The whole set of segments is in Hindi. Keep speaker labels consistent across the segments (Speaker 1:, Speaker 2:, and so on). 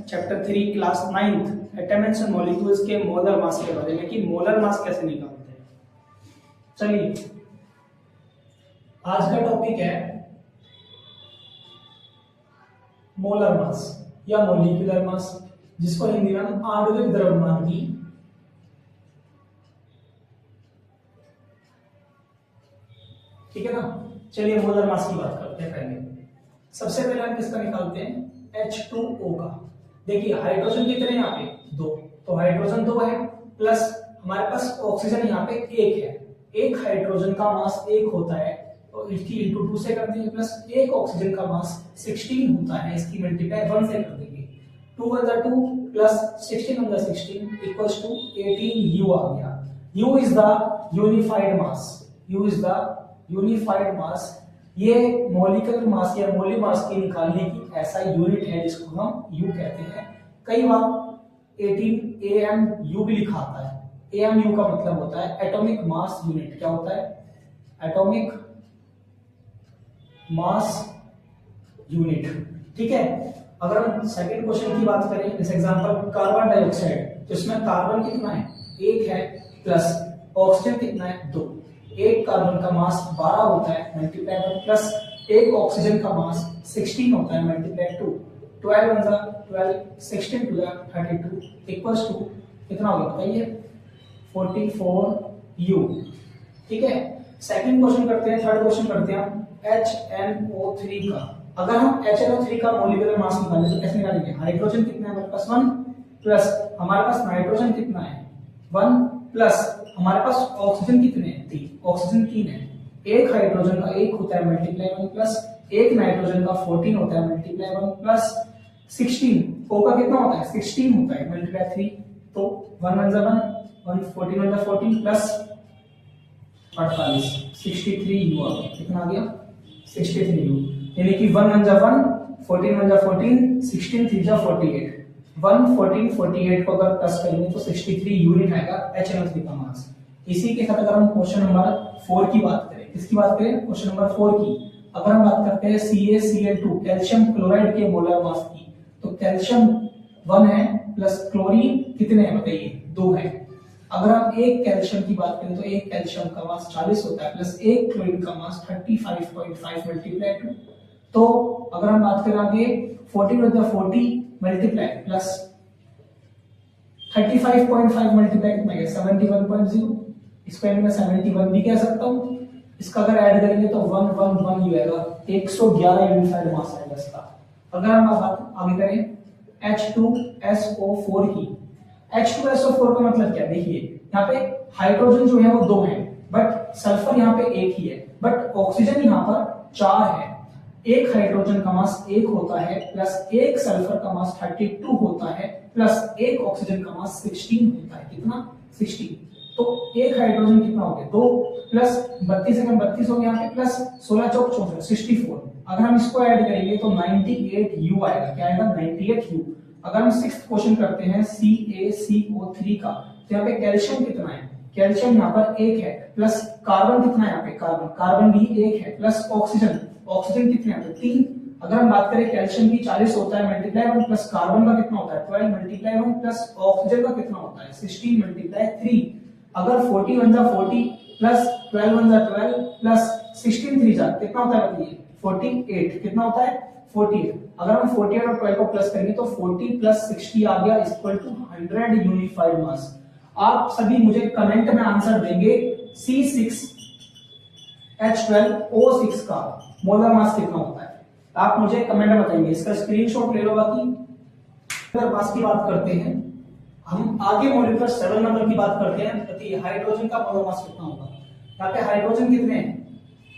Speaker 1: Chapter 3 class 9th atoms and molecules के मोलर मास के बारे में कि मोलर मास कैसे निकालते हैं। चलिए आज का टॉपिक है मोलर मास या मॉलिक्यूलर मास, जिसको हिंदी में हम आणविक द्रव्यमान की ठीक है ना। चलिए मोलर मास की बात करते हैं। पहले सबसे पहले हम किसका निकालते हैं, H2O का। देखिए हाइड्रोजन कितने हैं यहाँ पे, 2, तो हाइड्रोजन 2 है, प्लस हमारे पास ऑक्सीजन यहाँ पे 1 है। एक हाइड्रोजन का मास 1 होता है तो इसकी इंटू 2 से कर देंगे, प्लस एक ऑक्सीजन का मास 16 होता है, इसकी मल्टीप्लाई 1 से कर देंगे। 2 × 2 प्लस 16 × 16 इक्वल्स टू 18 U आ गया। U is the unified mass, U is the unified mass. ये मॉलिक्यूलर मास या मोलर मास की निकालने की ऐसा यूनिट है जिसको हम U कहते हैं। कई बार 18 AMU भी लिखा आता है। AMU का मतलब होता है एटॉमिक मास यूनिट। क्या होता है, एटॉमिक मास यूनिट। ठीक है। अगर हम सेकंड क्वेश्चन की बात करें, जैसे एग्जांपल कार्बन डाइऑक्साइड, तो इसमें कार्बन कितना है, 1 है, प्लस ऑक्सीजन कितना है, 2। एक कार्बन का मास 12 होता है मल्टीप्लाई 1, प्लस एक ऑक्सीजन का मास 16 होता है मल्टीप्लाई 2। 12 × 12 16 × 32 इक्वल्स टू कितना होगा बताइए, 44U। ठीक है। सेकंड क्वेश्चन करते हैं, थर्ड क्वेश्चन करते हैं हम HNO3 का। अगर हम HNO3 का मॉलिक्यूलर मास निकालें तो कैसे निकालेंगे, हाइड्रोजन कितना है हमारे पास 1, प्लस हमारे पास नाइट्रोजन कितना है 1, प्लस हमारे पास ऑक्सीजन कितने हैं 3, ऑक्सीजन 3 है। एक हाइड्रोजन का 1 होता है मल्टीप्लाई 1, प्लस एक नाइट्रोजन का 14 होता है मल्टीप्लाई 1, प्लस 16 O का कितना होता है 16 होता है मल्टीप्लाई 3, तो 1 × 1 14 × 14 प्लस 48 63U आ गया। कितना आ गया 63U, यानी कि 1 × 1 14 × 14 16 3 × 48 1 14 48 को अगर प्लस करेंगे तो 63 यूनिट आएगा HNO3 का मास। इसी के साथ अगर हम क्वेश्चन नंबर 4 की बात करें, किसकी बात करें, क्वेश्चन नंबर 4 की। अगर हम बात करते हैं CaCl2 कैल्शियम क्लोराइड के मोलर मास की, तो कैल्शियम 1 है, प्लस क्लोरीन कितने हैं बताइए 2 है। अगर हम एक कैल्शियम की बात करें तो एक कैल्शियम का मास 40 होता है, प्लस एक क्लोरीन का मास 35.5 मल्टीप्लाई 2। तो अगर हम बात करें आगे 40 × 40 मल्टीप्लाई प्लस 35.5 मल्टीप्लाई कितना है 71.0, इसको मैं 71 भी कह सकता हूं। इसका अगर ऐड करेंगे तो 111 ही आएगा, 111 यूनिफाइड मास आएगा इसका। अगर हम बात आगे करें H2SO4 की, H2SO4 का मतलब क्या, देखिए यहाँ पे हाइड्रोजन जो है वो 2 है, बट सल्फर यहाँ पे 1 ही है, बट ऑक्सीजन यहाँ पर 4 है। एक हाइड्रोजन का मास 1 होता है, प्लस एक सल्फर का मास 32 होता है, प्लस एक ऑक्सीजन का मास 16 होता है। कितना 16, तो एक हाइड्रोजन कितना हो गया 2, प्लस 32 से 32 हो गया यहाँ पे, प्लस 16 चौक 64 64। अगर हम इसको ऐड करेंगे तो 98U आएगा। क्या आएगा 98U। अगर हम सिक्स्थ क्वेश्चन करते हैं CaCO3 का, तो यहाँ पे कैल्शियम कितना है, कैल्शियम यहाँ पर 1 है, प्लस कार्बन कितना है यहाँ पे, कार्बन भी 1 है, प्लस ऑक्सीजन कितने हैं 3। अगर हम बात करें कैल्शियम की 40 होता है मल्टीप्लाई 1, प्लस कार्बन का कितना होता है 12 मल्टीप्लाई 1, प्लस ऑक्सीजन का कितना होता है 16 मल्टीप्लाई 3। अगर 40 × 40 प्लस 12 × 12 प्लस 16 3 जा कितना होता है बताइए 48। कितना होता है 48। अगर हम 48 और 12 को प्लस करेंगे तो 40 प्लस 60 आ गया इक्वल टू 100 यूनिफाइड मास। आप सभी मुझे कमेंट में आंसर देंगे C6H12O6 का मोलर मास कितना होता है, आप मुझे कमेंट में बताइए। इसका स्क्रीनशॉट ले लो। बाकी अगर मास की बात करते हैं हम आगे मॉलिक्यूलर 7 नंबर की बात करते हैं, बताइए हाइड्रोजन का मोलर मास कितना होगा। यहाँ पे हाइड्रोजन कितने हैं,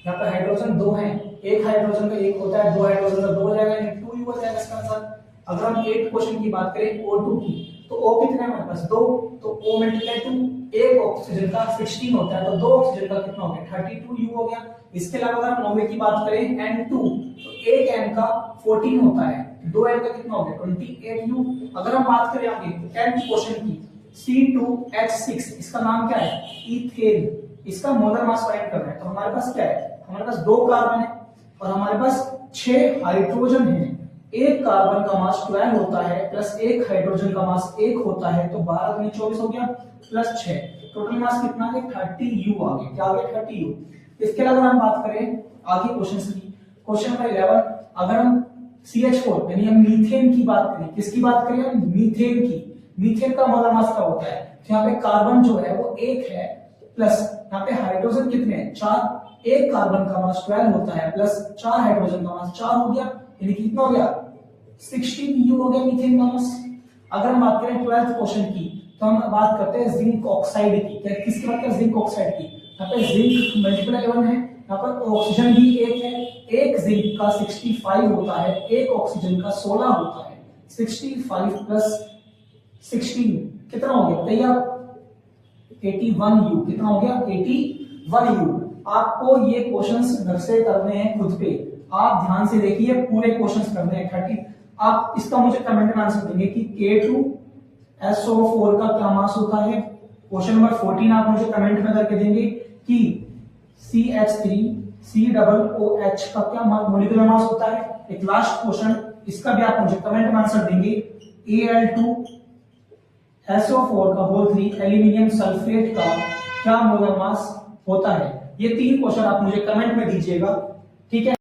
Speaker 1: यहाँ पे हाइड्रोजन 2 हैं, एक हाइड्रोजन का 1 होता है, 2 हाइड्रोजन का 2 हो जाएगा, यानी 2U हो जाएगा इसका आंसर। अगर हम 8 क्वेश्चन की बात करें O2 की, तो O कितने हैं हमारे पास 2, तो O मल्टीप्लाई 2, एक ऑक्सीजन का 16 होता है, तो 2 ऑक्सीजन का कितना हो गया 32U हो गया। इसके अलावा अगर हम 9वें की बात करें N2, तो एक N का 14 होता है, 2 N का कितना हो गया 28U। अगर हम बात करें आगे 10th क्वेश्चन की C2H6, इसका नाम क्या है इथेन, इसका मोलर मास फाइंड करना है। तो हमारे पास क्या है, हमारे पास 2 कार्बन है और हमारे पास 6 हाइड्रोजन है, एक कार्बन का मास 12 होता है प्लस एक हाइड्रोजन का मास 1 होता है, तो 12 दूनी 24 हो गया प्लस 6, टोटल मास कितना है 30 U आ गया। क्या आ गया 30 U। इसके अलावा हम बात करें आगे क्वेश्चन की, क्वेश्चन नंबर 11, अगर हम CH4 यानी हम मीथेन की बात करें, किसकी बात करें हम मीथेन की, मीथेन का मोलर मास क्या होता है, तो यहाँ पे कार्बन जो है वो 1 है प्लस यहाँ पे हाइड्रोजन कितने हैं 4, एक कार्बन का मास 12 होता है प्लस 4 हाइड्रोजन का मास 4 हो गया, यानी कितना हो गया 16 U हो गया मीथेन का मास। अगर हम बात करें 12th क्वेश्चन की, तो हम बात करते हैं जिंक ऑक्साइड की, क्या किसकी बात करें जिंक ऑक्साइड की, यहाँ पे जिंक मल्टीप्लाई 1 है, यहाँ पर ऑक्सीजन भी 1 है, एक जिंक का 65 होता है, एक ऑक्सीजन का 16 होता है, 65 प्लस 16 कितना हो गया बताइए आप 81 U, कितना हो गया 81 U। आपको ये क्वेश्चंस घर से करने हैं खुद पे, आप ध्यान से देखिए पूरे क्वेश्चंस करने हैं 30। आप इसका मुझे कमेंट में आंसर देंगे कि K2SO4 का क्या मास होता है। क्वेश्चन नंबर 14 आप मुझे कमेंट में करके देंगे कि CH3COOH का क्या मॉलिक्यूलर मास होता है। एक लास्ट क्वेश्चन, इसका भी आप मुझे कमेंट में आंसर देंगे, Al2SO4 का होल 3 एल्यूमिनियम सल्फेट का क्या मोलर मास होता है। ये 3 क्वेश्चन आप मुझे कमेंट में दीजिएगा, ठीक है।